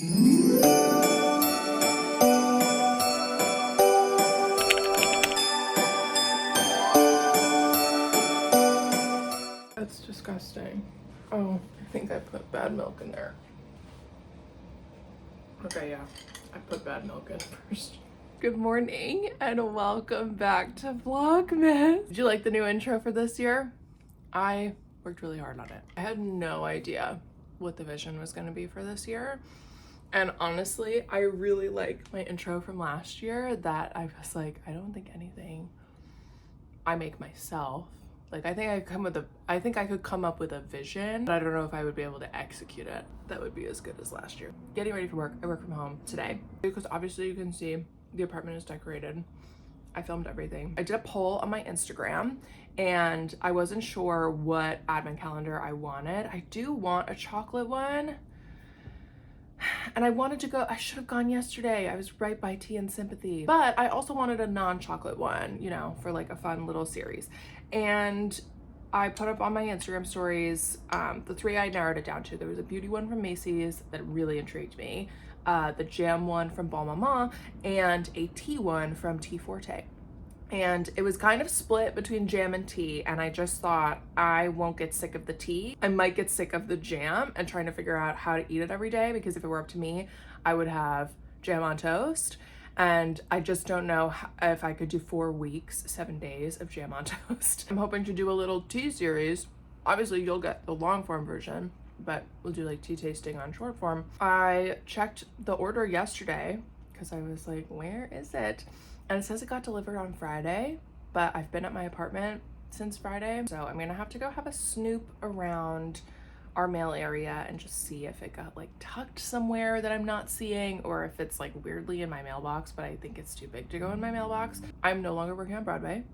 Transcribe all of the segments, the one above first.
That's disgusting. Oh, I think I put bad milk in there. Okay, yeah, I put bad milk in first. Good morning and welcome back to Vlogmas. Did you like the new intro for this year? I worked really hard on it. I had no idea what the vision was going to be for this year. And honestly, I really like my intro from last year that I was like, I don't think anything I make myself. Like, I think I could come up with a vision, but I don't know if I would be able to execute it. That would be as good as last year. Getting ready for work. I work from home today because obviously you can see the apartment is decorated. I filmed everything. I did a poll on my Instagram and I wasn't sure what advent calendar I wanted. I do want a chocolate one. And I wanted to go, I should have gone yesterday. I was right by Tea and Sympathy. But I also wanted a non-chocolate one, you know, for like a fun little series. And I put up on my Instagram stories, the three I narrowed it down to. There was a beauty one from Macy's that really intrigued me, the jam one from Bon Maman, and a tea one from Tea Forte. And it was kind of split between jam and tea, and I just thought I won't get sick of the tea. I might get sick of the jam and trying to figure out how to eat it every day, because if it were up to me, I would have jam on toast. And I just don't know if I could do 4 weeks, 7 days of jam on toast. I'm hoping to do a little tea series. Obviously, you'll get the long form version, but we'll do like tea tasting on short form. I checked the order yesterday because I was like, where is it? And it says it got delivered on Friday, but I've been at my apartment since Friday. So I'm gonna have to go have a snoop around our mail area and just see if it got like tucked somewhere that I'm not seeing, or if it's like weirdly in my mailbox, but I think it's too big to go in my mailbox. I'm no longer working on Broadway,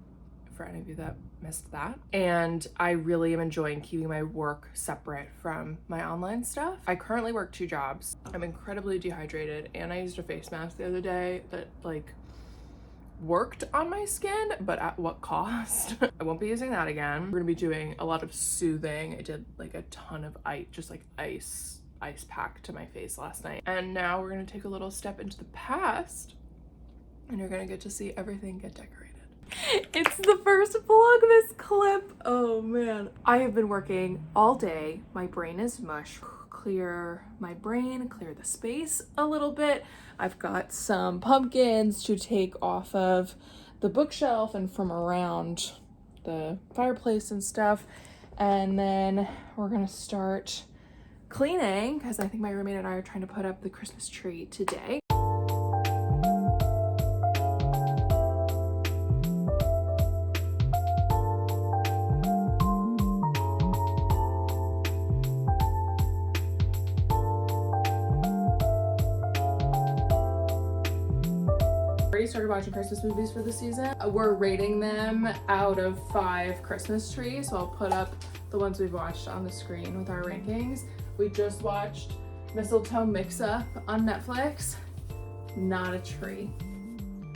for any of you that missed that. And I really am enjoying keeping my work separate from my online stuff. I currently work 2 jobs. I'm incredibly dehydrated, and I used a face mask the other day that like worked on my skin, but at what cost? I won't be using that again. We're gonna be doing a lot of soothing. I did like a ton of ice pack to my face last night. And now we're gonna take a little step into the past, and you're gonna get to see everything get decorated. It's the first Vlogmas clip. Oh man. I have been working all day. My brain is mush. Clear my brain, clear the space a little bit. I've got some pumpkins to take off of the bookshelf and from around the fireplace and stuff. And then we're gonna start cleaning because I think my roommate and I are trying to put up the Christmas tree today. Already started watching Christmas movies for the season. We're rating them out of 5 Christmas trees, so I'll put up the ones we've watched on the screen with our rankings. We just watched Mistletoe Mix-Up on Netflix. Not a tree.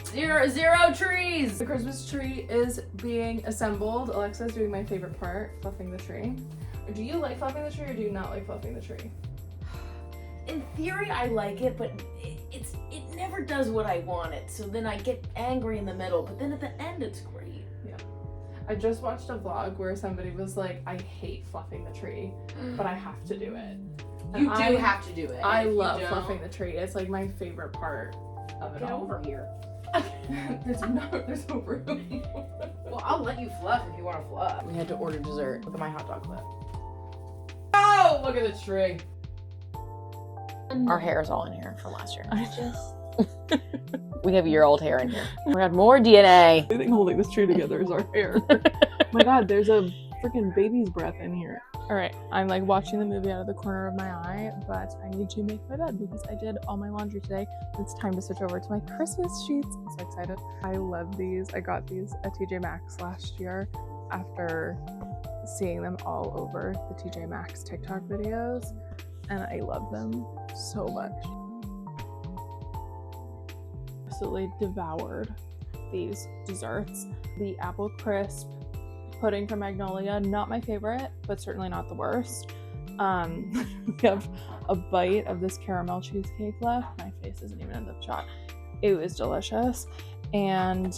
Zero trees! The Christmas tree is being assembled. Alexa's doing my favorite part, fluffing the tree. Do you like fluffing the tree, or do you not like fluffing the tree? In theory, I like it, but it never does what I want it. So then I get angry in the middle, but then at the end, it's great. Yeah. I just watched a vlog where somebody was like, I hate fluffing the tree, but I have to do it. You do have to do it. I love fluffing the tree. It's like my favorite part of it Get all. over here. There's no room. Well, I'll let you fluff if you want to fluff. We had to order dessert. Look at my hot dog clip. Oh, look at the tree. Our hair is all in here from last year. I just... We have year-old hair in here. We got more DNA. The only thing holding this tree together is our hair. My God, there's a freaking baby's breath in here. All right, I'm like watching the movie out of the corner of my eye, but I need to make my bed because I did all my laundry today. It's time to switch over to my Christmas sheets. I'm so excited. I love these. I got these at TJ Maxx last year after seeing them all over the TJ Maxx TikTok videos, and I love them so much. Absolutely devoured these desserts. The apple crisp pudding from Magnolia, not my favorite, but certainly not the worst. We have a bite of this caramel cheesecake left. My face isn't even in the shot. It was delicious. And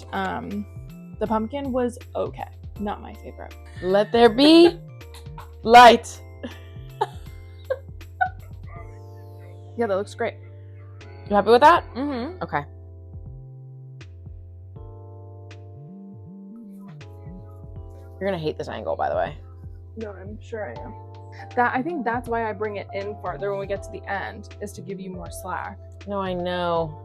the pumpkin was okay. Not my favorite. Let there be light. Yeah, that looks great. You happy with that? Mm-hmm. Okay. You're gonna hate this angle, by the way. No, I'm sure I am. I think that's why I bring it in farther when we get to the end, is to give you more slack. No, I know.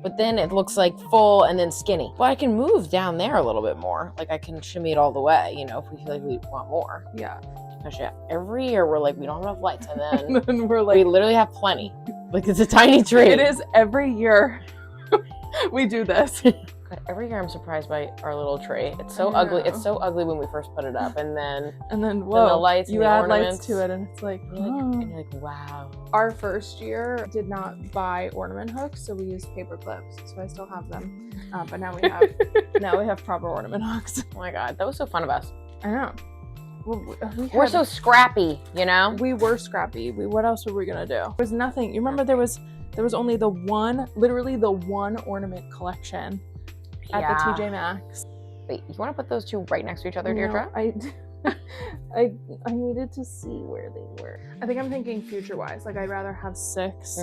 But then it looks like full and then skinny. Well, I can move down there a little bit more. Like I can shimmy it all the way, you know, if we feel like we want more. Yeah. Because yeah, every year we're like, we don't have enough lights. And then And then we're we like, literally have plenty. Like it's a tiny tree. it is every year we do this. God, every year I'm surprised by our little tree. It's so I ugly. know. It's so ugly when we first put it up. And then Whoa, the lights and you the add ornaments. lights to it and it's like, and you're like, wow. Our first year did not buy ornament hooks, so we used paper clips. So I still have them, but now we have proper ornament hooks. Oh my God, that was so fun of us. I know. We're so scrappy, you know? We were scrappy. What else were we gonna do? There was nothing. You remember there was only literally the one ornament collection at the TJ Maxx. Wait, you want to put those two right next to each other, Deirdre? I needed to see where they were. I think I'm thinking future-wise. Like, I'd rather have 6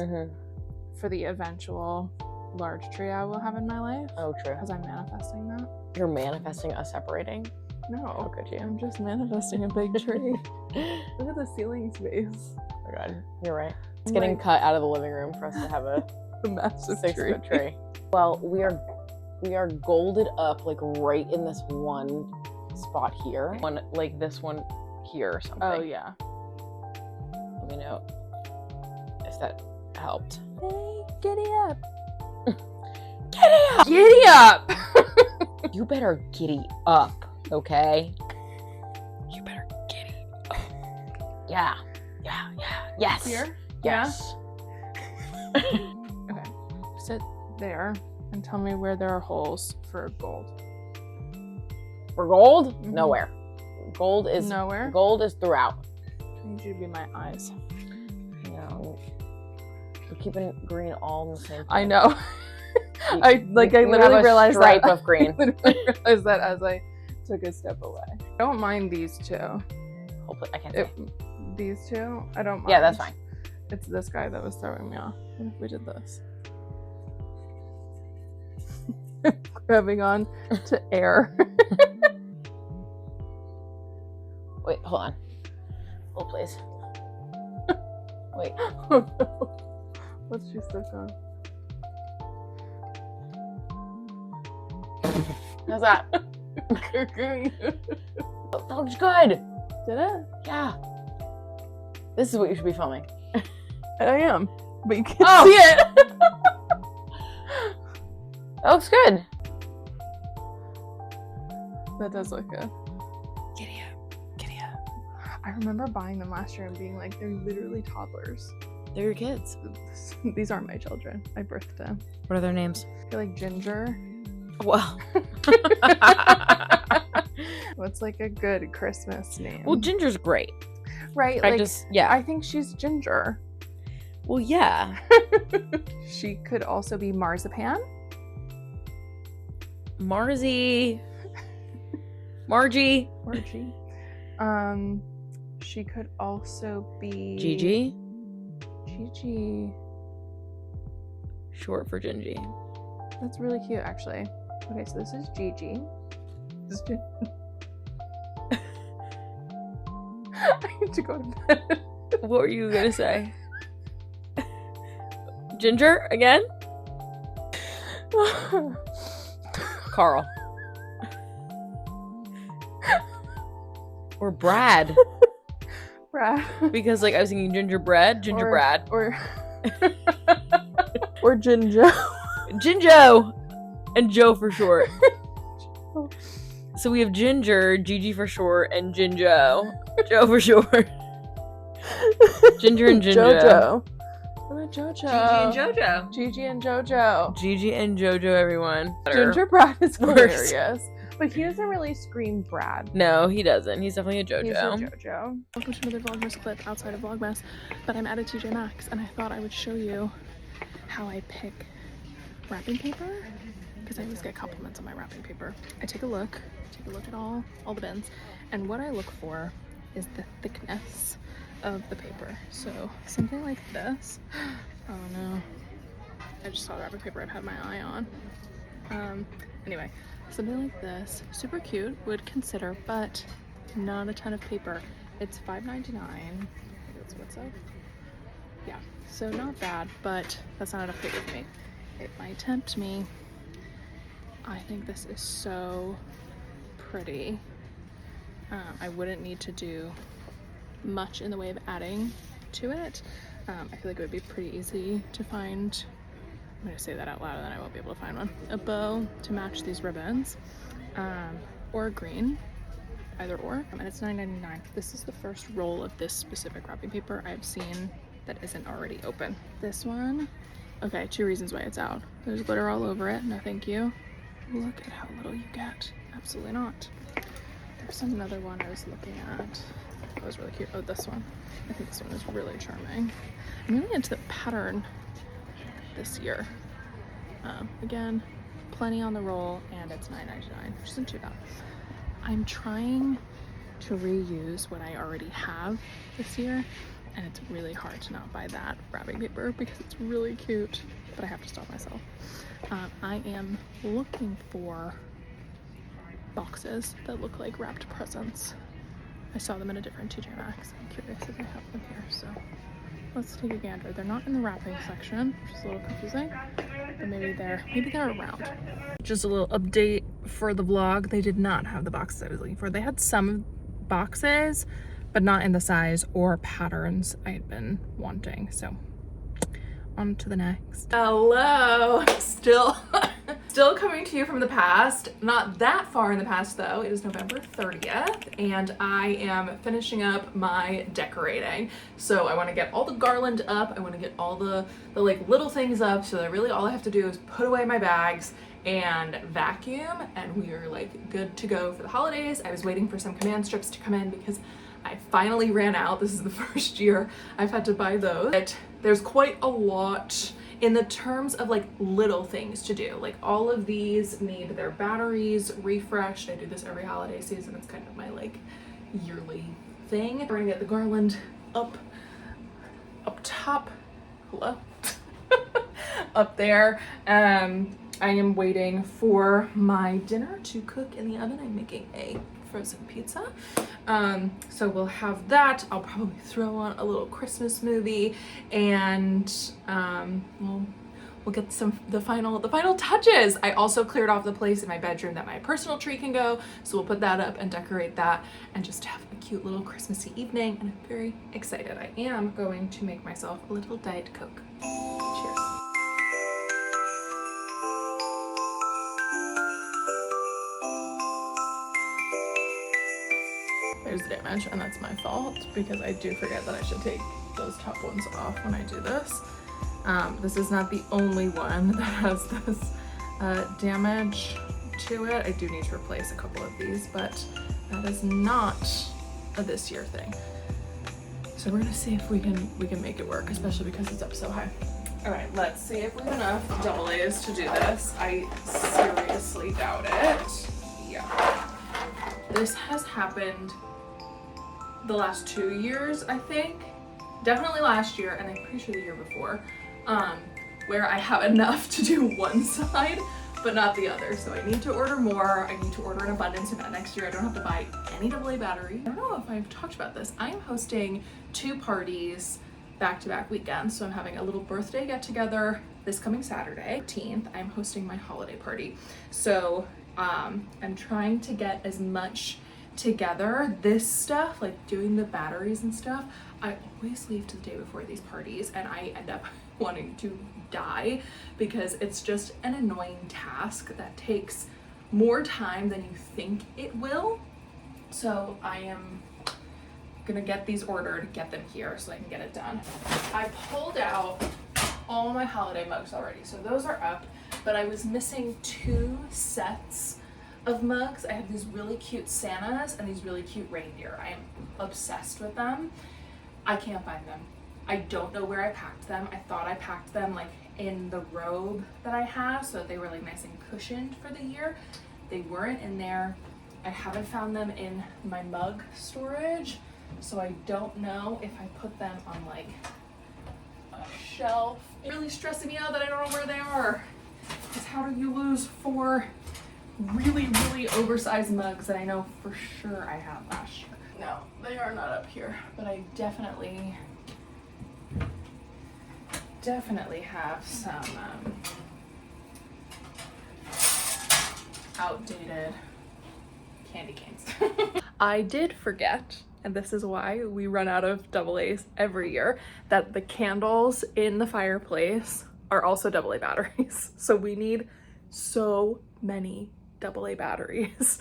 for the eventual large tree I will have in my life. Oh, true. Because I'm manifesting that. You're manifesting us separating? No. How could you? I'm just manifesting a big tree. Look at the ceiling space. Oh my God, you're right. It's I'm getting like, cut out of the living room for us to have a massive 6-foot tree. Well, we are golded up like right in this one spot here. One like this one here or something. Oh yeah. Let me know if that helped. Hey, giddy up. Giddy up! Giddy up! You better giddy up, okay? You better giddy up. Yeah. Yes. Here? Yes. Okay. Sit there and tell me where there are holes for gold. For gold? Mhm. Nowhere. Gold is Nowhere? Gold is throughout. I need you to be my eyes. You know, you're keeping green all in the same place. I know. You- I you literally have a realized stripe that. of green. I literally realized that as I took a step away. I don't mind these two. Hopefully, I can't say. These two, I don't mind. Yeah, that's fine. It's this guy that was throwing me off. What if we did this? Grabbing on to air. Wait, hold on. Hold, please. Wait. Oh no. What's she stuck on? How's that? That looks good. Did it? Yeah. This is what you should be filming. I am. But you can't Oh. see it. That looks good. That does look good. Giddy up. Giddy up. I remember buying them last year and being like, they're literally toddlers. They're your kids. These aren't my children. I birthed them. What are their names? I feel like Ginger. Well. What's like a good Christmas name? Well, Ginger's great. right. I Like, just, yeah. I think she's Ginger. Well, yeah. She could also be Marzipan. Margie. Margie. She could also be Gigi. Gigi. Short for Gingy. That's really cute, actually. Okay, so this is Gigi. This is I need to go to bed. What were you gonna say? Ginger again? Carl. Or Brad. Brad. Because like I was thinking gingerbread, gingerbread. Or Ginger. Ginjo! And Joe for short. So we have Ginger, Gigi for short, and Ginjo. Joe for short. Ginger and Ginjo. Jojo. What about Jojo? Jojo. Gigi and Jojo. Gigi and Jojo, everyone. Gingerbread is Worst. hilarious. But he doesn't really scream Brad. No, he doesn't. He's definitely a JoJo. He's a JoJo. Welcome to another Vlogmas clip outside of Vlogmas, but I'm at a TJ Maxx and I thought I would show you how I pick wrapping paper, because I always get compliments on my wrapping paper. I take a look at all the bins, and what I look for is the thickness of the paper. So something like this. Oh no, I just saw wrapping paper I've had my eye on. Anyway, something like this, super cute, would consider, but not a ton of paper. It's $5.99. That's what's up. Yeah, so not bad, but that's not enough paper for me. It might tempt me. I think this is so pretty. I wouldn't need to do much in the way of adding to it. I feel like it would be pretty easy to find. I'm gonna say that out loud and then I won't be able to find one. A bow to match these ribbons, or green, either or. And it's $9.99. This is the first roll of this specific wrapping paper I've seen that isn't already open. This one, okay, 2 reasons why it's out. There's glitter all over it, no thank you. Look at how little you get. Absolutely not. There's another one I was looking at. That was really cute. Oh, this one. I think this one is really charming. I'm really into the pattern this year. Again, plenty on the roll, and it's $9.99, which isn't too bad. I'm trying to reuse what I already have this year, and it's really hard to not buy that wrapping paper because it's really cute, but I have to stop myself. I am looking for boxes that look like wrapped presents. I saw them in a different TJ Maxx. I'm curious if I have them here, so let's take a gander. They're not in the wrapping section, which is a little confusing, but maybe they're around. Just a little update for the vlog. They did not have the boxes I was looking for. They had some boxes, but not in the size or patterns I had been wanting. So on to the next. Hello, still coming to you from the past. Not that far in the past though. It is November 30th and I am finishing up my decorating. So I want to get all the garland up. I want to get all the like little things up, so that really all I have to do is put away my bags and vacuum, and we are like good to go for the holidays. I was waiting for some command strips to come in because I finally ran out. This is the first year I've had to buy those. But there's quite a lot in the terms of like little things to do. Like all of these need their batteries refreshed. I do this every holiday season. It's kind of my like yearly thing. We're gonna get the garland up top. Hello? Up there. I am waiting for my dinner to cook in the oven. I'm making a frozen pizza. So we'll have that. I'll probably throw on a little Christmas movie, and we'll get the final touches. I also cleared off the place in my bedroom that my personal tree can go, so we'll put that up and decorate that and just have a cute little Christmassy evening, and I'm very excited. I am going to make myself a little Diet Coke. Cheers. There's the damage, and that's my fault because I do forget that I should take those top ones off when I do this. This is not the only one that has this damage to it. I do need to replace a couple of these, but that is not a this year thing. So we're gonna see if we can make it work, especially because it's up so high. All right, let's see if we have enough double A's to do this. I seriously doubt it. Yeah. This has happened the last 2 years, I think. Definitely last year, and I'm pretty sure the year before, where I have enough to do one side, but not the other. So I need to order more. I need to order an abundance so that next year I don't have to buy any AA battery. I don't know if I've talked about this. I am hosting 2 parties back-to-back weekends. So I'm having a little birthday get-together this coming Saturday, 18th. I'm hosting my holiday party. So I'm trying to get as much together. This stuff, like doing the batteries and stuff, I always leave to the day before these parties, and I end up wanting to die because it's just an annoying task that takes more time than you think it will. So I am gonna get these ordered, get them here so I can get it done. I pulled out all my holiday mugs already, so those are up, but I was missing 2 sets of mugs. I have these really cute Santas and these really cute reindeer. I am obsessed with them. I can't find them. I don't know where I packed them. I thought I packed them like in the robe that I have so that they were like nice and cushioned for the year. They weren't in there. I haven't found them in my mug storage, so I don't know if I put them on like a shelf. It's really stressing me out that I don't know where they are. Because how do you lose 4 really, really oversized mugs that I know for sure I had last year? No, they are not up here, but I definitely have some outdated candy canes. I did forget, and this is why we run out of AA's every year, that the candles in the fireplace are also AA batteries. So we need so many AA batteries.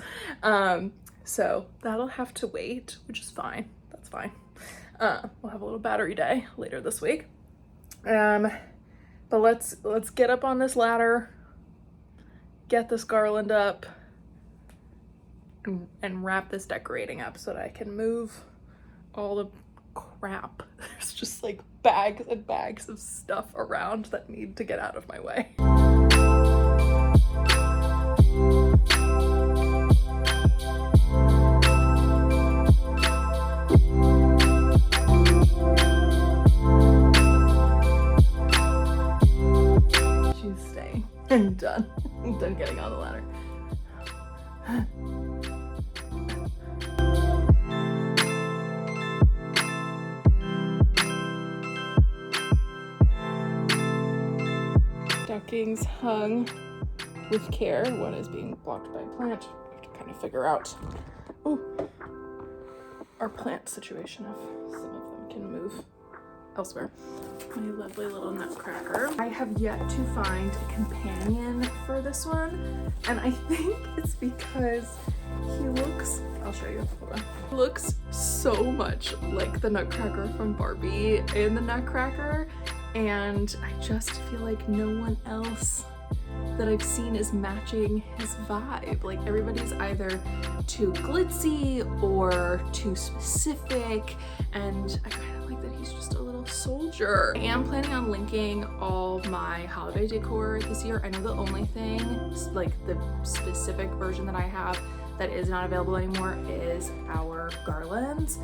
So that'll have to wait, which is fine. That's fine. We'll have a little battery day later this week. But let's get up on this ladder, get this garland up, and wrap this decorating up so that I can move all the crap. There's just like bags and bags of stuff around that need to get out of my way. She's staying. I'm done. I'm done getting on the ladder. Stockings hung with care. One is being blocked by a plant. We have to kind of figure out our plant situation if some of them can move elsewhere. My lovely little nutcracker. I have yet to find a companion for this one, and I think it's because he looks, I'll show you, hold on. He looks so much like the Nutcracker from Barbie in the Nutcracker, and I just feel like no one else that I've seen is matching his vibe. Like everybody's either too glitzy or too specific, and I kind of like that he's just a little soldier. I am planning on linking all my holiday decor this year. I know the only thing, like the specific version that I have that is not available anymore, is our garlands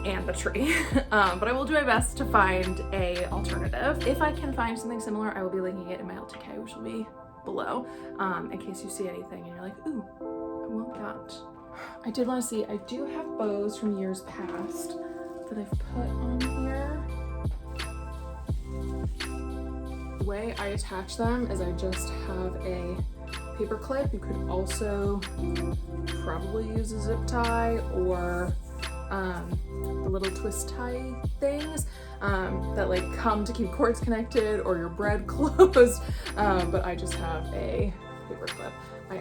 and the tree. But I will do my best to find a alternative. If I can find something similar, I will be linking it in my LTK, which will be below, in case you see anything and you're like, ooh, I want that. I did want to see, I do have bows from years past that I've put on here. The way I attach them is I just have a paper clip. You could also probably use a zip tie or the little twist tie things that like come to keep cords connected or your bread closed, but I just have a paper clip. I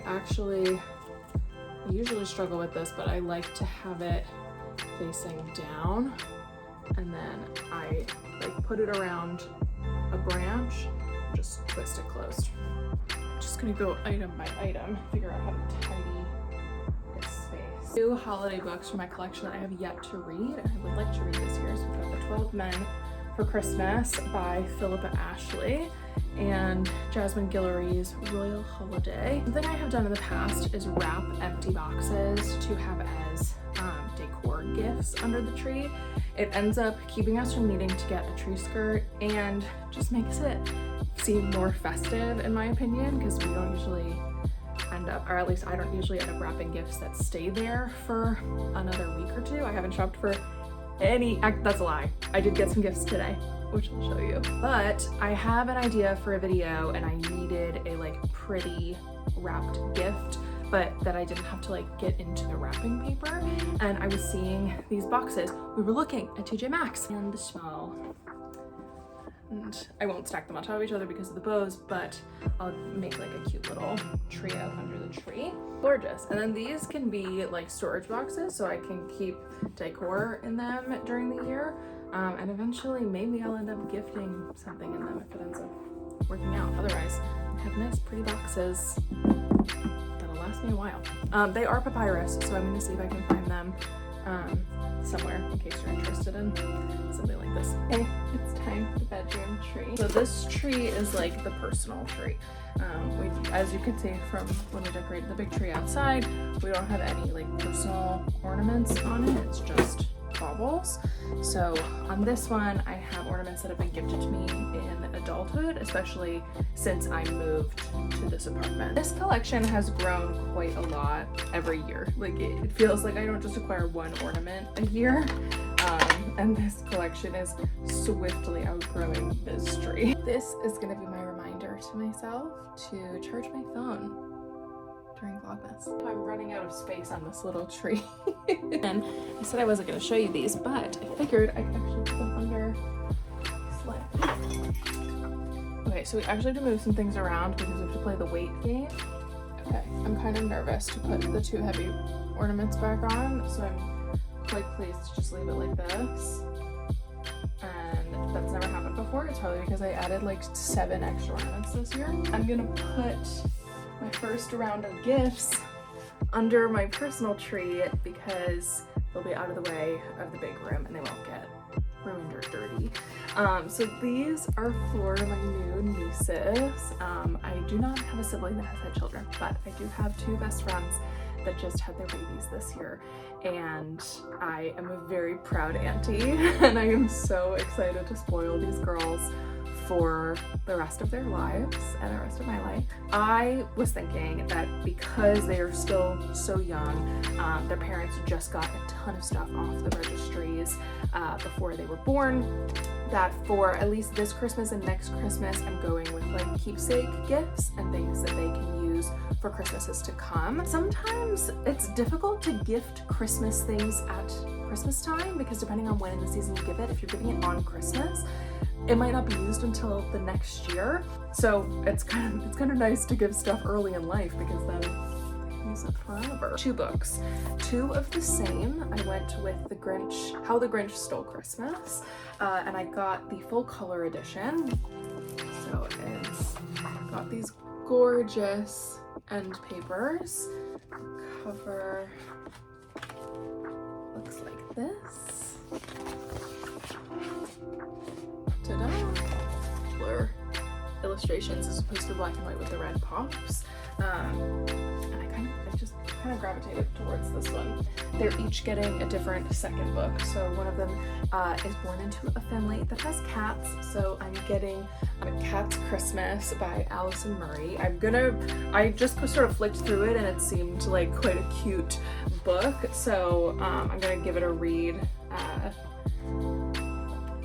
usually struggle with this, but I like to have it facing down, and then I like put it around a branch, just twist it closed. I'm just gonna go item by item, figure out how to tidy this space. 2 holiday books from my collection that I have yet to read, and I would like to read this year. So we've got The 12 Men for Christmas by Philippa Ashley and Jasmine Guillory's Royal Holiday. Something I have done in the past is wrap empty boxes to have as decor gifts under the tree. It ends up keeping us from needing to get a tree skirt and just makes it seem more festive, in my opinion, because we don't usually end up, or at least I don't usually end up wrapping gifts that stay there for another week or 2. I haven't shopped for any, that's a lie. I did get some gifts today, which I'll show you. But I have an idea for a video, and I needed a like pretty wrapped gift, but that I didn't have to like get into the wrapping paper. And I was seeing these boxes. We were looking at TJ Maxx, and the smell. And I won't stack them on top of each other because of the bows, but I'll make like a cute little trio under the tree. Gorgeous. And then these can be like storage boxes, so I can keep decor in them during the year. And eventually maybe I'll end up gifting something in them if it ends up working out. Otherwise, I have nice pretty boxes that'll last me a while. They are papyrus, so I'm gonna see if I can find them somewhere in case you're interested in something like this. Okay, it's time for the bedroom tree. So this tree is like the personal tree. As you can see from when we decorated the big tree outside, we don't have any like personal ornaments on it. It's just baubles. So on this one, I have ornaments that have been gifted to me in adulthood, especially since I moved to this apartment. This collection has grown quite a lot every year. Like it feels like I don't just acquire one ornament a year. And this collection is swiftly outgrowing this tree. This is gonna be my reminder to myself to charge my phone during Vlogmas. I'm running out of space on this little tree. And I said I wasn't gonna show you these, but I figured I could actually put them under sled. Okay, so we actually have to move some things around because we have to play the weight game. Okay, I'm kind of nervous to put the two heavy ornaments back on, so I'm quite pleased to just leave it like this. And that's never happened before. It's probably because I added like 7 extra ornaments this year. I'm gonna put my first round of gifts under my personal tree because they'll be out of the way of the big room and they won't get ruined or dirty. So these are for my new nieces. I do not have a sibling that has had children, but I do have 2 best friends that just had their babies this year, and I am a very proud auntie and I am so excited to spoil these girls for the rest of their lives and the rest of my life. I was thinking that because they are still so young, their parents just got a ton of stuff off the registries before they were born, that for at least this Christmas and next Christmas, I'm going with like keepsake gifts and things that they can use for Christmases to come. Sometimes it's difficult to gift Christmas things at Christmas time because depending on when in the season you give it, if you're giving it on Christmas, it might not be used until the next year. So it's kind of nice to give stuff early in life because then they can use it forever. 2 books, 2 of the same. I went with The Grinch, How the Grinch Stole Christmas, and I got the full color edition. So it's got these gorgeous end papers. Cover looks like this. Ta-da! Blur illustrations as opposed to black and white with the red pops. And I just kind of gravitated towards this one. They're each getting a different second book. So one of them is born into a family that has cats. So I'm getting A Cat's Christmas by Allison Murray. I just sort of flicked through it and it seemed like quite a cute book. So I'm gonna give it a read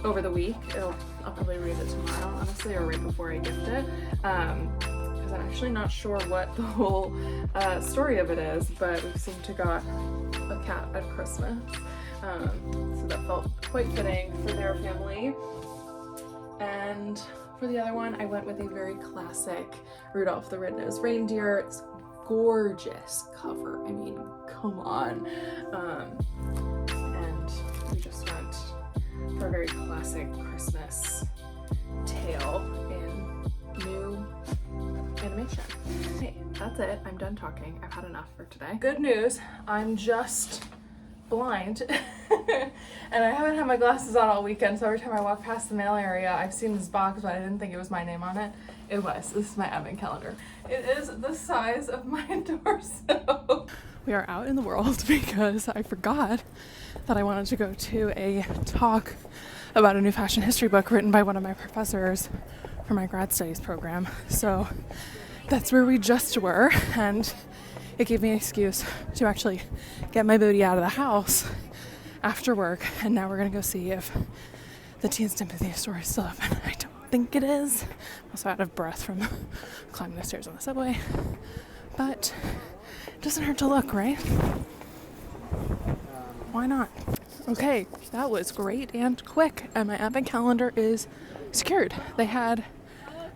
over the week. I'll probably read it tomorrow, honestly, or right before I gift it. Because I'm actually not sure what the whole story of it is, but we seem to got a cat at Christmas. So that felt quite fitting for their family. And for the other one, I went with a very classic Rudolph the Red-Nosed Reindeer. It's gorgeous cover. I mean, come on. And we just went for a very classic Christmas tale in new animation. Hey, that's it. I'm done talking. I've had enough for today. Good news, I'm just blind and I haven't had my glasses on all weekend, so every time I walk past the mail area, I've seen this box, but I didn't think it was my name on it. It was. This is my advent calendar. It is the size of my torso. We are out in the world because I forgot that I wanted to go to a talk about a new fashion history book written by one of my professors for my grad studies program. So that's where we just were, and it gave me an excuse to actually get my booty out of the house after work. And now we're gonna go see if the Teen Sympathy store is still open. I don't think it is. I'm also out of breath from climbing the stairs on the subway, but it doesn't hurt to look, right? Why not? Okay, that was great and quick, and my advent calendar is secured. They had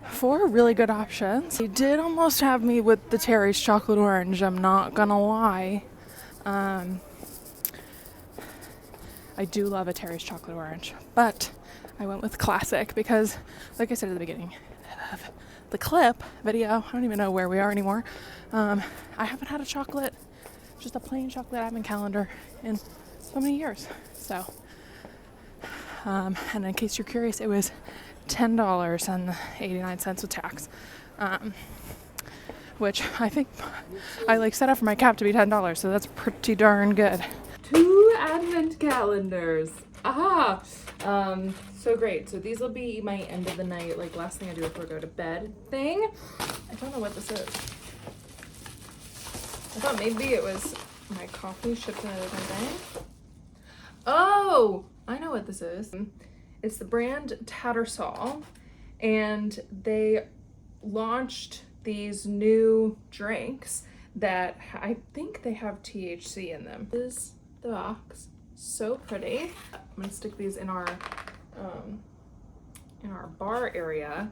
4 really good options. They did almost have me with the Terry's chocolate orange, I'm not gonna lie. I do love a Terry's chocolate orange, but I went with classic because, like I said at the beginning, I love the clip video, I don't even know where we are anymore. I haven't had a chocolate, just a plain chocolate advent calendar in so many years. So, and in case you're curious, it was $10.89 with tax. Which I think I like set up for my cap to be $10, so that's pretty darn good. 2 advent calendars. Aha! So great. So these will be my end of the night, like last thing I do before I go to bed thing. I don't know what this is. I thought maybe it was my coffee shipped to another thing. Oh, I know what this is. It's the brand Tattersall, and they launched these new drinks that I think they have THC in them. This is the box. So pretty. I'm gonna stick these in our bar area,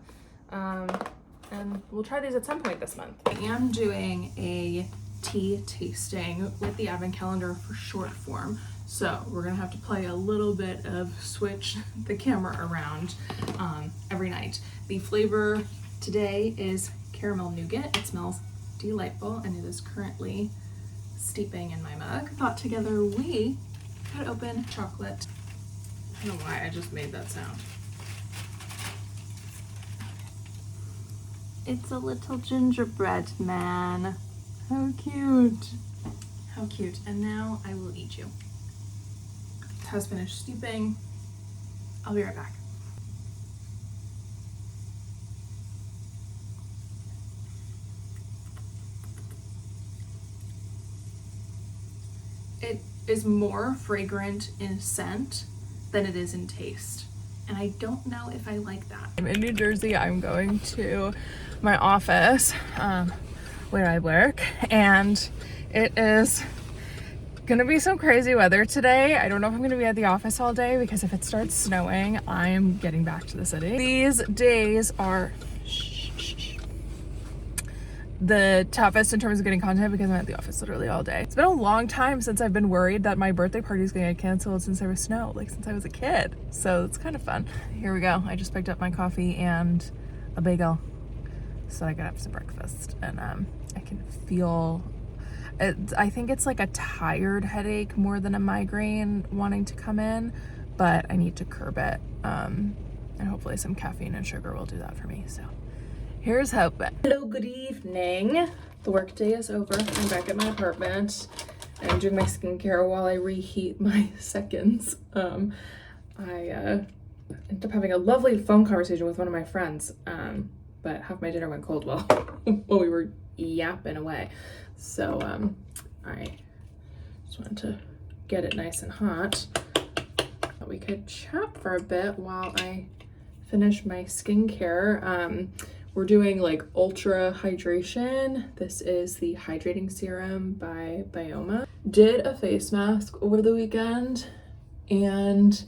and we'll try these at some point this month. I am doing a tea tasting with the advent calendar for short form, so we're gonna have to play a little bit of switch the camera around every night. The flavor today is caramel nougat. It smells delightful, and it is currently steeping in my mug. Thought together we could open chocolate. I don't know why I just made that sound. It's a little gingerbread man. How cute. How cute. And now I will eat you. It has finished steeping. I'll be right back. It is more fragrant in scent than it is in taste, and I don't know if I like that. I'm in New Jersey. I'm going to my office where I work, and it is gonna be some crazy weather today. I don't know if I'm gonna be at the office all day, because if it starts snowing, I am getting back to the city. These days are the toughest in terms of getting content because I'm at the office literally all day. It's been a long time since I've been worried that my birthday party is gonna get canceled since there was snow, like since I was a kid. So it's kind of fun. Here we go. I just picked up my coffee and a bagel so I could have some breakfast, and I can feel it. I think it's like a tired headache more than a migraine wanting to come in, but I need to curb it, and hopefully some caffeine and sugar will do that for me. So here's hoping. Hello, good evening. The workday is over. I'm back at my apartment. I'm doing my skincare while I reheat my seconds. I ended up having a lovely phone conversation with one of my friends, but half my dinner went cold while we were yapping away. So I just wanted to get it nice and hot. We could chat for a bit while I finish my skincare. We're doing like ultra hydration. This is the hydrating serum by Bioma. Did a face mask over the weekend, and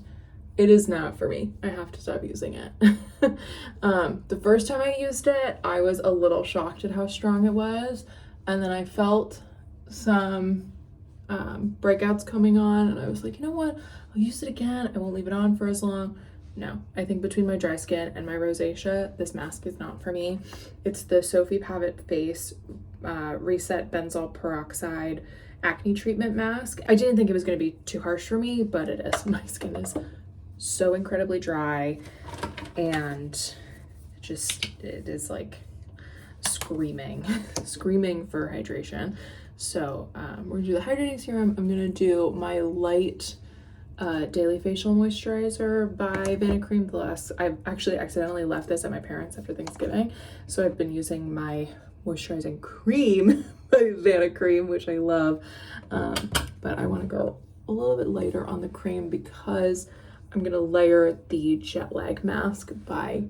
it is not for me. I have to stop using it. The first time I used it, I was a little shocked at how strong it was, and then I felt some breakouts coming on, and I was like, you know what? I'll use it again. I won't leave it on for as long. No, I think between my dry skin and my rosacea, this mask is not for me. It's the Sophie Pavitt Face Reset Benzoyl Peroxide Acne Treatment Mask. I didn't think it was going to be too harsh for me, but it is. My skin is so incredibly dry, and it is like screaming for hydration. So we're gonna do the hydrating serum. I'm gonna do my light daily facial moisturizer by Vanacream. I've actually accidentally left this at my parents' after Thanksgiving, so I've been using my moisturizing cream by Vanacream, which I love, but I want to go a little bit lighter on the cream because I'm gonna layer the jet lag mask by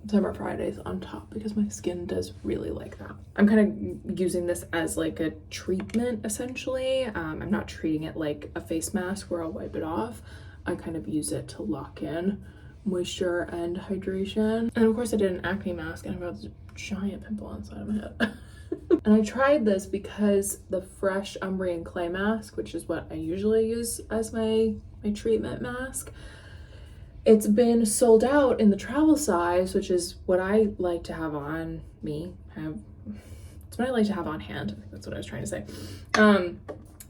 Summer Fridays on top because my skin does really like that. I'm kind of using this as like a treatment essentially. I'm not treating it like a face mask where I'll wipe it off. I kind of use it to lock in moisture and hydration. And of course I did an acne mask and I've got this giant pimple on the side of my head. And I tried this because the Fresh Umbrian Clay Mask, which is what I usually use as my treatment mask, it's been sold out in the travel size, which is what I like to have on me. It's what I like to have on hand. I think that's what I was trying to say.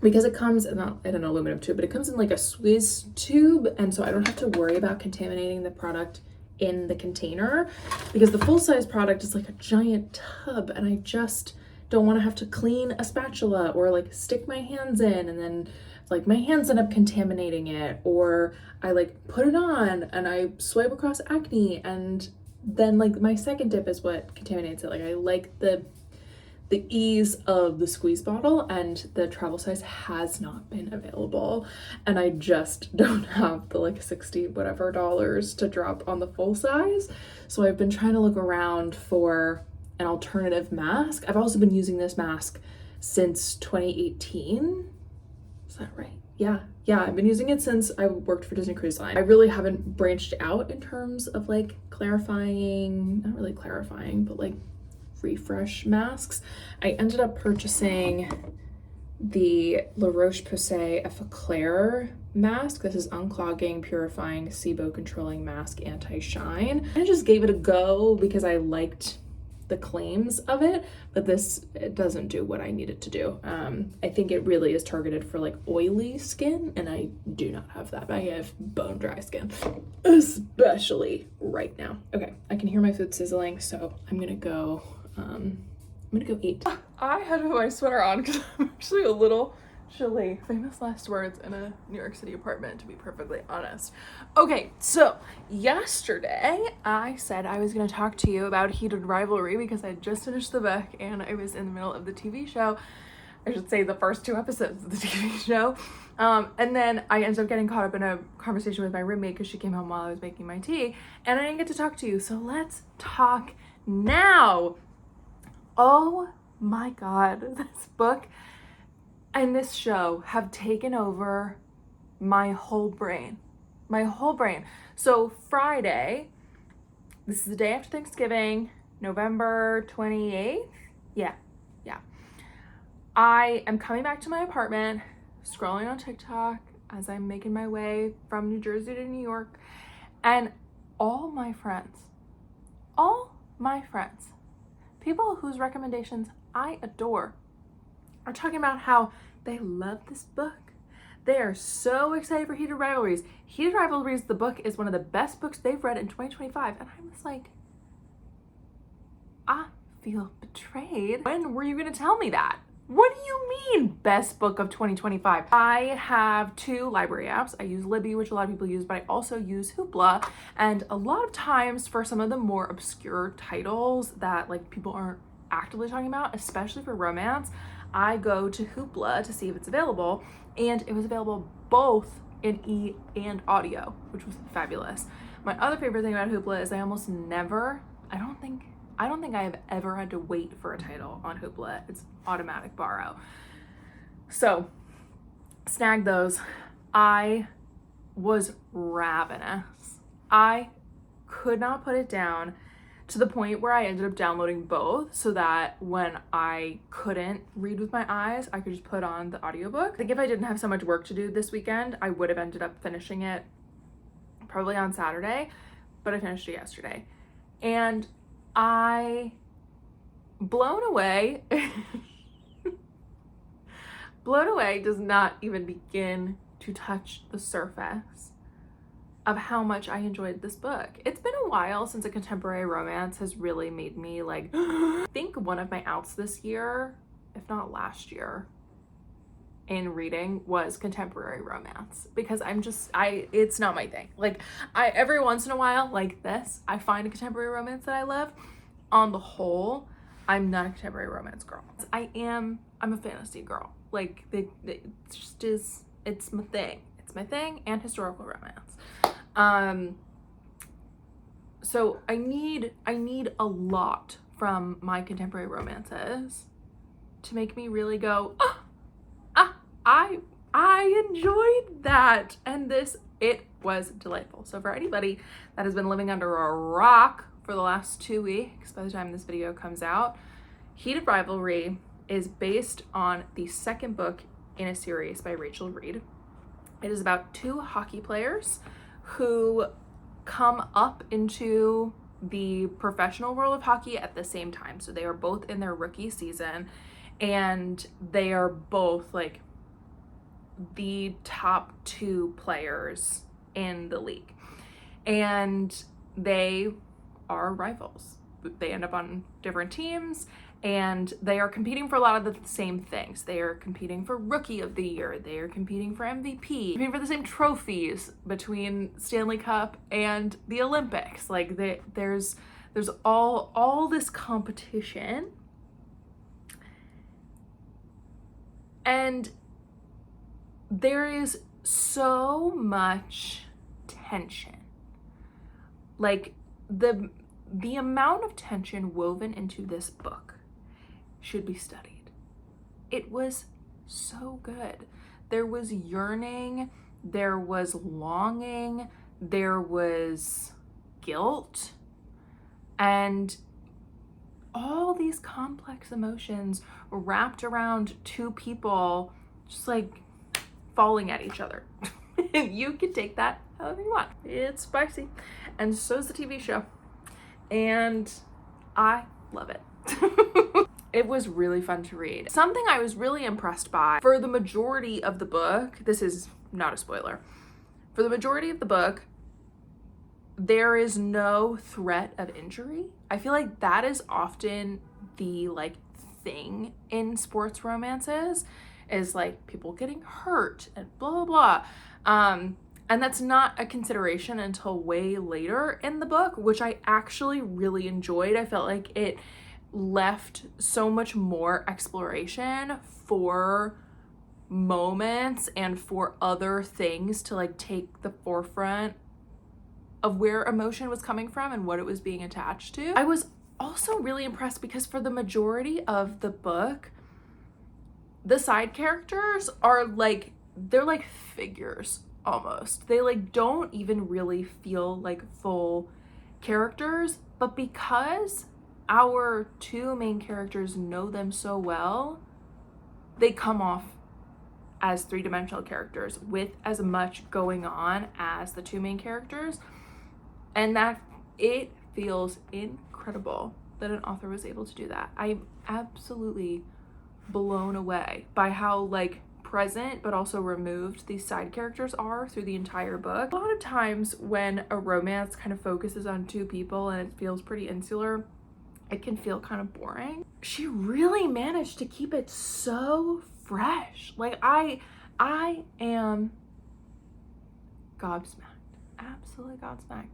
Because it comes in an aluminum tube, but it comes in like a squeeze tube, and so I don't have to worry about contaminating the product in the container, because the full-size product is like a giant tub, and I just don't want to have to clean a spatula or like stick my hands in and then like my hands end up contaminating it, or I like put it on and I swipe across acne and then like my second dip is what contaminates it. Like I like the ease of the squeeze bottle, and the travel size has not been available, and I just don't have the like 60 whatever dollars to drop on the full size. So I've been trying to look around for an alternative mask. I've also been using this mask since 2018. Is that right? Yeah, I've been using it since I worked for Disney Cruise Line. I really haven't branched out in terms of like clarifying, not really clarifying, but like refresh masks. I ended up purchasing the La Roche-Posay Effaclar mask. This is unclogging, purifying, SIBO controlling mask, anti-shine. I just gave it a go because I liked the claims of it, but it doesn't do what I need it to do. I think it really is targeted for like oily skin, and I do not have that. I have bone dry skin, especially right now. Okay, I can hear my food sizzling, so I'm gonna go eat. I had to put my sweater on because I'm actually a little chilly. Famous last words in a New York City apartment, to be perfectly honest. Okay, so yesterday I said I was going to talk to you about Heated Rivalry because I just finished the book and I was in the middle of the TV show. I should say the first 2 episodes of the TV show. And then I ended up getting caught up in a conversation with my roommate because she came home while I was making my tea, and I didn't get to talk to you. So let's talk now. Oh my God, this book and this show have taken over my whole brain. So Friday, this is the day after Thanksgiving, November 28th. Yeah. I am coming back to my apartment, scrolling on TikTok as I'm making my way from New Jersey to New York, and all my friends, people whose recommendations I adore, are talking about how they love this book. They are so excited for Heated Rivalries. Heated Rivalries, the book, is one of the best books they've read in 2025. And I was like, I feel betrayed. When were you going to tell me that? What do you mean, best book of 2025? I have 2 library apps. I use Libby, which a lot of people use, but I also use Hoopla. And a lot of times for some of the more obscure titles that like people aren't actively talking about, especially for romance, I go to Hoopla to see if it's available, and it was available both in e and audio, which was fabulous. My other favorite thing about Hoopla is I almost never, I don't think I have ever had to wait for a title on Hoopla. It's automatic borrow. So snag those. I was ravenous. I could not put it down, to the point where I ended up downloading both so that when I couldn't read with my eyes, I could just put on the audiobook. I think if I didn't have so much work to do this weekend, I would have ended up finishing it probably on Saturday, but I finished it yesterday. And blown away does not even begin to touch the surface of how much I enjoyed this book. It's been a while since a contemporary romance has really made me like, I think one of my outs this year, if not last year, in reading was contemporary romance, because it's not my thing. Like every once in a while, like this, I find a contemporary romance that I love. On the whole, I'm not a contemporary romance girl. I'm a fantasy girl. Like it just is, it's my thing. It's my thing, and historical romance. So I need a lot from my contemporary romances to make me really go, I enjoyed that. And it was delightful. So for anybody that has been living under a rock for the last 2 weeks, by the time this video comes out, Heated Rivalry is based on the second book in a series by Rachel Reed. It is about 2 hockey players who come up into the professional world of hockey at the same time. So they are both in their rookie season, and they are both like the top 2 players in the league. And they are rivals. They end up on different teams, and they are competing for a lot of the same things. They are competing for Rookie of the Year. They are competing for MVP, competing for the same trophies between Stanley Cup and the Olympics. Like there's all this competition, and there is so much tension. Like the amount of tension woven into this book should be studied. It was so good. There was yearning, there was longing, there was guilt, and all these complex emotions wrapped around 2 people just like falling at each other. You can take that however you want. It's spicy, and so's the TV show, and I love it. It was really fun to read. Something I was really impressed by for the majority of the book, this is not a spoiler, for the majority of the book, there is no threat of injury. I feel like that is often the like thing in sports romances, is like people getting hurt and blah, blah, blah. And that's not a consideration until way later in the book, which I actually really enjoyed. I felt like it left so much more exploration for moments and for other things to like take the forefront of where emotion was coming from and what it was being attached to. I was also really impressed because for the majority of the book, the side characters are like, they're like figures almost. They like don't even really feel like full characters, but because our 2 main characters know them so well, they come off as 3-dimensional characters with as much going on as the 2 main characters, and that it feels incredible that an author was able to do that. I'm absolutely blown away by how like present but also removed these side characters are through the entire book. A lot of times when a romance kind of focuses on 2 people and it feels pretty insular, it can feel kind of boring. She really managed to keep it so fresh. Like I am gobsmacked, absolutely gobsmacked.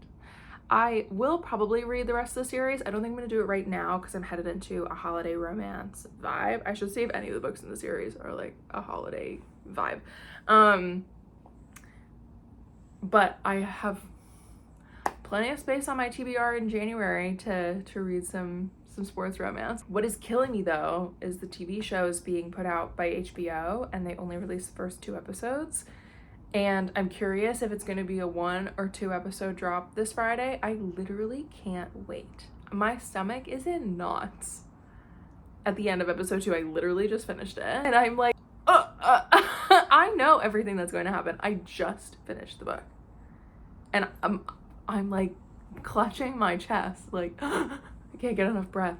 I will probably read the rest of the series. I don't think I'm gonna do it right now because I'm headed into a holiday romance vibe. I should see if any of the books in the series are like a holiday vibe. But I have plenty of space on my TBR in January to read some sports romance. What is killing me though is the TV show is being put out by HBO and they only released the first 2 episodes. And I'm curious if it's going to be a 1 or 2 episode drop this Friday. I literally can't wait. My stomach is in knots. At the end of episode 2, I literally just finished it. And I'm like, I know everything that's going to happen. I just finished the book. And I'm like clutching my chest, like, I can't get enough breath.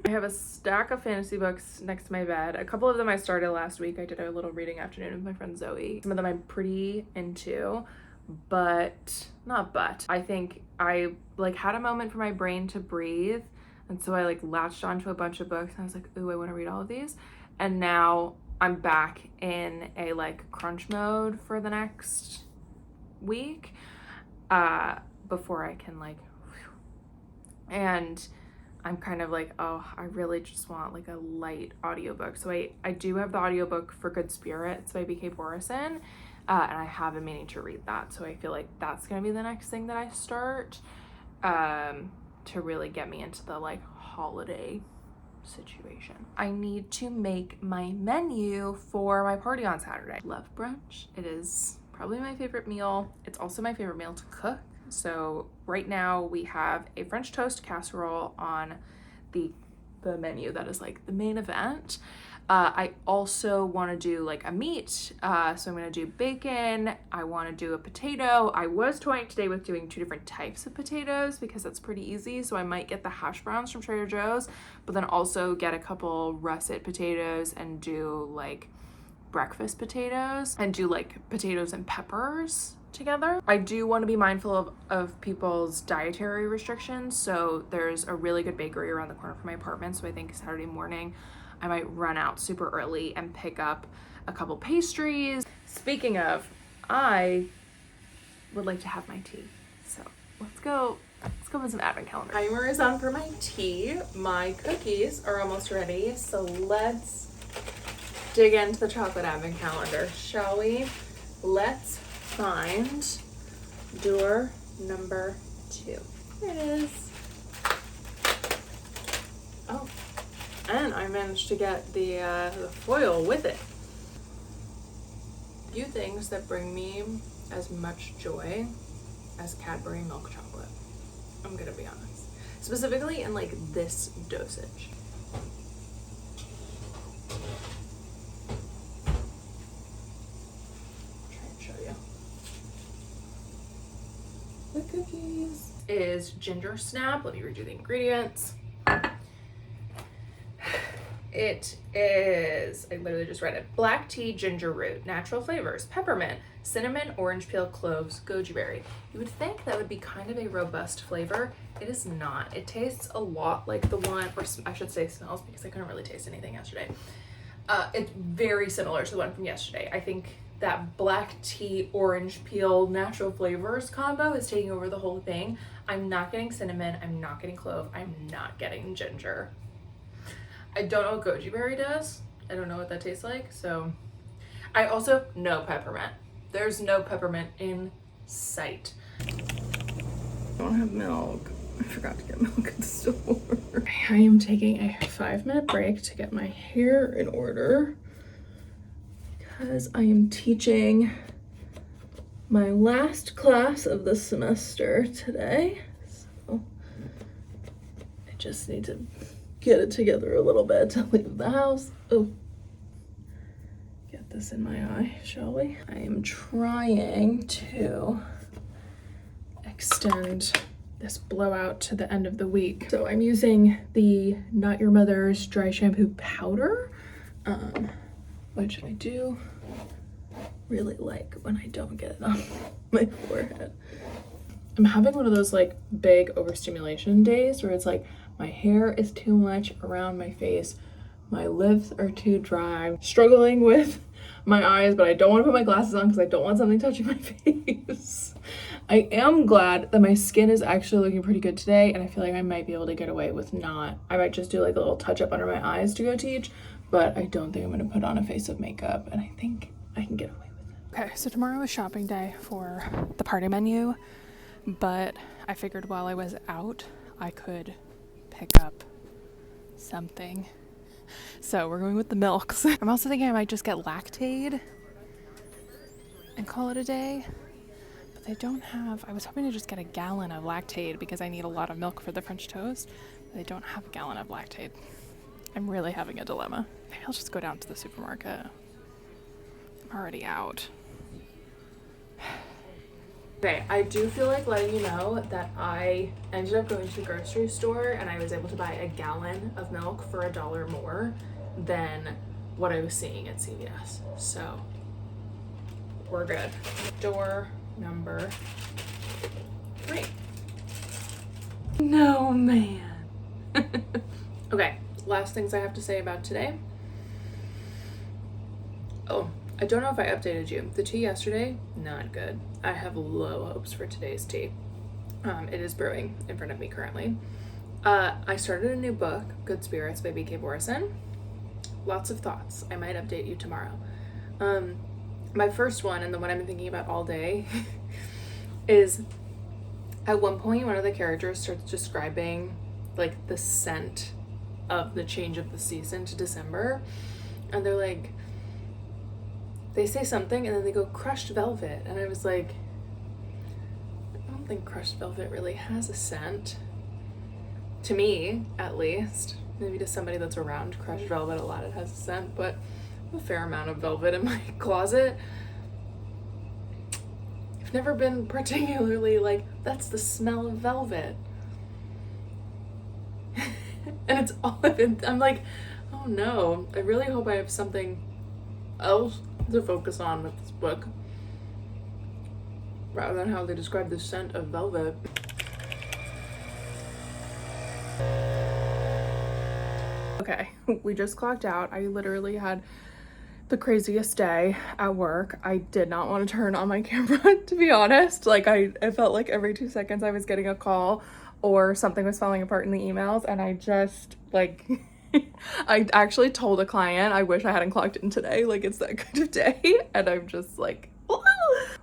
I have a stack of fantasy books next to my bed. A couple of them I started last week. I did a little reading afternoon with my friend Zoe. Some of them I'm pretty into, I think I like had a moment for my brain to breathe. And so I like latched onto a bunch of books and I was like, ooh, I want to read all of these. And now I'm back in a like crunch mode for the next week, before I can like, whew. And I'm kind of like, oh, I really just want like a light audiobook. So I do have the audiobook for Good Spirits by B.K. Borison, and I have been meaning to read that. So I feel like that's gonna be the next thing that I start, to really get me into the like holiday situation. I need to make my menu for my party on Saturday. Love brunch. It is probably my favorite meal. It's also my favorite meal to cook. So right now we have a French toast casserole on the menu that is like the main event. I also want to do like a meat, so I'm going to do bacon. I want to do a potato. I was toying today with doing 2 different types of potatoes because that's pretty easy, so I might get the hash browns from Trader Joe's, but then also get a couple russet potatoes and do like breakfast potatoes and do like potatoes and peppers together. I do want to be mindful of people's dietary restrictions, so there's a really good bakery around the corner from my apartment, so I think Saturday morning I might run out super early and pick up a couple pastries. Speaking of, I would like to have my tea, so let's go with some advent calendar. Timer is on for my tea. My cookies are almost ready, so let's dig into the chocolate advent calendar, shall we? Let's find door number 2. Here it is. Oh, and I managed to get the foil with it. Few things that bring me as much joy as Cadbury milk chocolate. I'm gonna be honest. Specifically in like this dosage. The cookies is ginger snap. Let me read you the ingredients. It is, I literally just read it, black tea, ginger root, natural flavors, peppermint, cinnamon, orange peel, cloves, goji berry. You would think that would be kind of a robust flavor. It is not. It tastes a lot like the one, or I should say smells, because I couldn't really taste anything yesterday. It's very similar to the one from yesterday. I think that black tea, orange peel, natural flavors combo is taking over the whole thing. I'm not getting cinnamon. I'm not getting clove. I'm not getting ginger. I don't know what goji berry does. I don't know what that tastes like. So I also, no peppermint. There's no peppermint in sight. I don't have milk. I forgot to get milk at the store. I am taking a 5-minute break to get my hair in order because I am teaching my last class of the semester today. So I just need to get it together a little bit to leave the house. Oh, get this in my eye, shall we? I am trying to extend this blowout to the end of the week. So I'm using the Not Your Mother's dry shampoo powder, which I do really like when I don't get it on my forehead. I'm having one of those like big overstimulation days where it's like my hair is too much around my face, my lips are too dry, struggling with my eyes, but I don't want to put my glasses on because I don't want something touching my face. I am glad that my skin is actually looking pretty good today, and I feel like I might be able to get away with I might just do like a little touch up under my eyes to go teach, but I don't think I'm going to put on a face of makeup, and I think I can get away with it. Okay, so tomorrow is shopping day for the party menu, but I figured while I was out, I could pick up something. So we're going with the milks. I'm also thinking I might just get Lactaid and call it a day. But they don't have, I was hoping to just get a gallon of Lactaid because I need a lot of milk for the French toast. But they don't have a gallon of Lactaid. I'm really having a dilemma. Maybe I'll just go down to the supermarket. I'm already out. Okay, I do feel like letting you know that I ended up going to the grocery store and I was able to buy a gallon of milk for $1 more than what I was seeing at CVS. So we're good. Door number 3. No, man. Okay, last things I have to say about today. Oh, I don't know if I updated you. The tea yesterday, not good. I have low hopes for today's tea. It is brewing in front of me currently. I started a new book, Good Spirits by B.K. Borison. Lots of thoughts. I might update you tomorrow. My first one, and the one I've been thinking about all day, is at one point one of the characters starts describing like the scent of the change of the season to December. And they're like, they say something and then they go crushed velvet, and I was like, I don't think crushed velvet really has a scent, to me at least. maybe to somebody that's around crushed velvet a lot, it has a scent, but a fair amount of velvet in my closet. I've never been particularly like, that's the smell of velvet. And it's all I've been, I'm like, oh no, I really hope I have something else to focus on with this book rather than how they describe the scent of velvet. Okay, we just clocked out. I literally had the craziest day at work. I did not want to turn on my camera, to be honest. Like I felt like every 2 seconds I was getting a call or something was falling apart in the emails, and I just like I actually told a client I wish I hadn't clocked in today. Like it's that kind of day, and I'm just like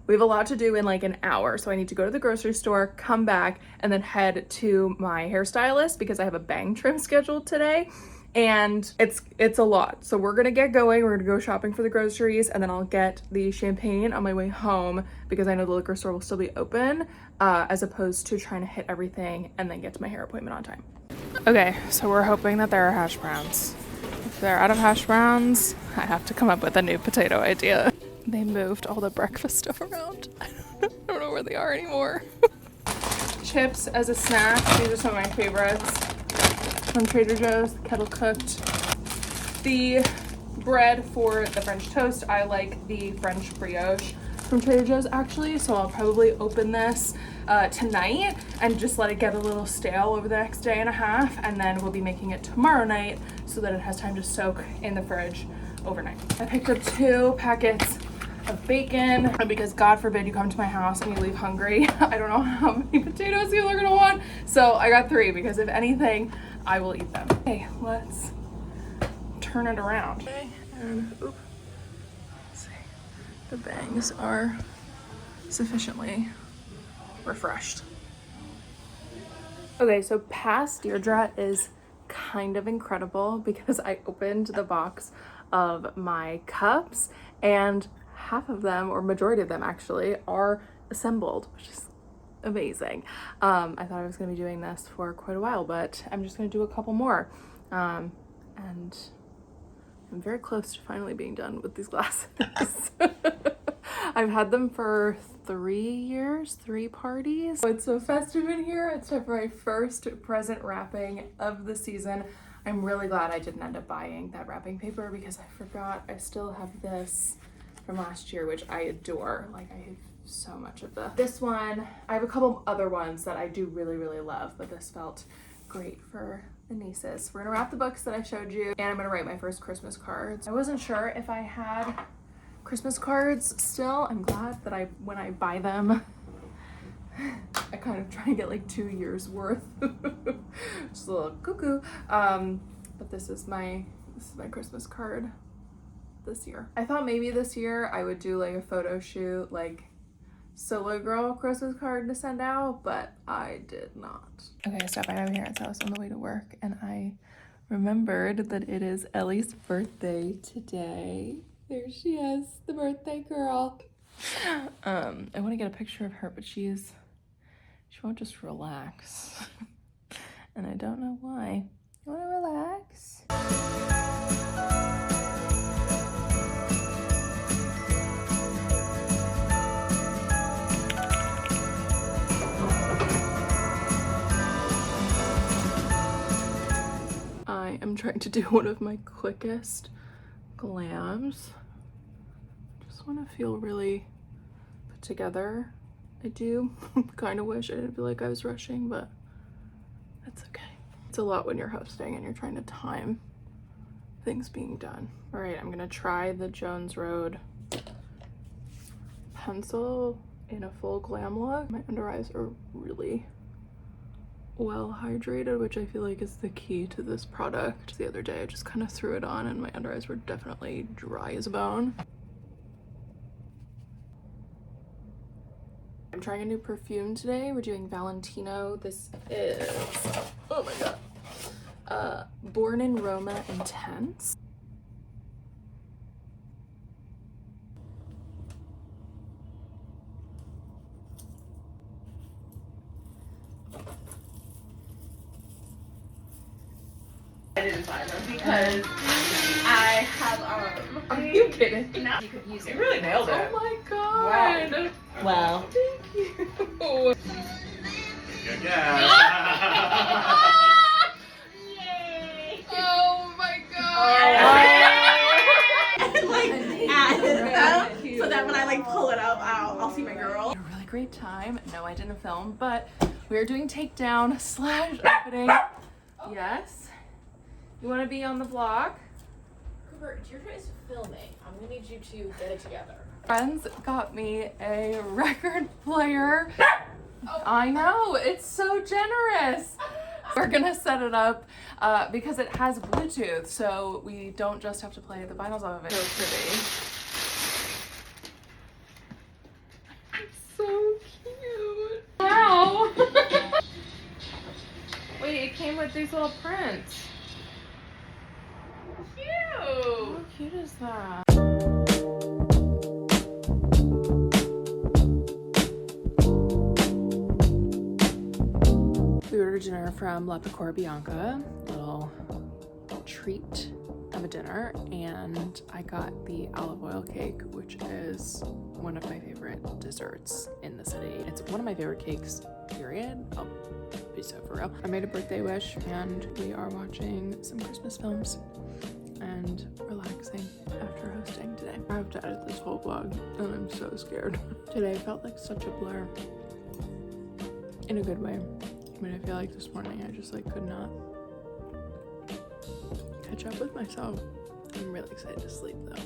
we have a lot to do in like an hour, so I need to go to the grocery store, come back, and then head to my hairstylist because I have a bang trim scheduled today. And it's a lot. So we're gonna get going. We're gonna go shopping for the groceries, and then I'll get the champagne on my way home because I know the liquor store will still be open, as opposed to trying to hit everything and then get to my hair appointment on time. Okay, so we're hoping that there are hash browns. If they're out of hash browns, I have to come up with a new potato idea. They moved all the breakfast stuff around. I don't know where they are anymore. Chips as a snack. These are some of my favorites from Trader Joe's, kettle cooked. The bread for the French toast, I like the French brioche from Trader Joe's actually, so I'll probably open this tonight and just let it get a little stale over the next day and a half, and then we'll be making it tomorrow night so that it has time to soak in the fridge overnight. I picked up 2 packets of bacon, and because God forbid you come to my house and you leave hungry, I don't know how many potatoes you are gonna want, so I got 3 because if anything, I will eat them. Okay, let's turn it around. Okay, and let's see, the bangs are sufficiently refreshed. Okay, so past Deirdre is kind of incredible because I opened the box of my cups and half of them, or majority of them actually, are assembled, which is amazing. I thought I was going to be doing this for quite a while, but I'm just going to do a couple more. And I'm very close to finally being done with these glasses. I've had them for 3 years, 3 parties. It's so festive in here. It's time for my first present wrapping of the season. I'm really glad I didn't end up buying that wrapping paper because I forgot I still have this from last year, which I adore. Like I have so much of this one. I have a couple other ones that I do really, really love, but this felt great for the nieces. We're gonna wrap the books that I showed you, and I'm gonna write my first Christmas cards. I wasn't sure if I had Christmas cards still. I'm glad that when I buy them, I kind of try and get like 2 years worth. Just a little cuckoo. But this is my Christmas card this year. I thought maybe this year I would do like a photo shoot, like solo girl Christmas card to send out, but I did not. Okay, I stopped by my parents' house on the way to work, and I remembered that it is Ellie's birthday today. There she is, the birthday girl. I want to get a picture of her, but she won't just relax. And I don't know why. You want to relax? I am trying to do one of my quickest glams. Just want to feel really put together. I do kind of wish I didn't feel like I was rushing, but that's okay. It's a lot when you're hosting and you're trying to time things being done. All right, I'm gonna try the Jones Road pencil in a full glam look. My under eyes are really well hydrated, which I feel like is the key to this product. The other day I just kind of threw it on and my under eyes were definitely dry as a bone. I'm trying a new perfume today. We're doing Valentino. This is, oh my god, Born in Roma Intense. sanitizer because I have Are you kidding? No, you could use it. You really nailed it. Oh my god. Wow. Thank you. Good guess. Yay! Oh my god. So that when I like pull it up, I'll see my girl. A really great time. No, I didn't film, but we are doing takedown / opening. Yes. You want to be on the vlog? Cooper, you're guys filming. I'm gonna need you to get it together. Friends got me a record player. I know, it's so generous. We're gonna set it up because it has Bluetooth, so we don't just have to play the vinyls off of it. So pretty. It's so cute. Wow. Wait, it came with these little prints. Cute. How cute is that? We ordered dinner from La Pecora Bianca, little treat of a dinner, and I got the olive oil cake, which is one of my favorite desserts in the city. It's one of my favorite cakes, period. I'll be so for real. I made a birthday wish, and we are watching some Christmas films and relaxing after hosting today. I have to edit this whole vlog, and I'm so scared. Today felt like such a blur, in a good way. I mean, I feel like this morning I just like could not catch up with myself. I'm really excited to sleep though.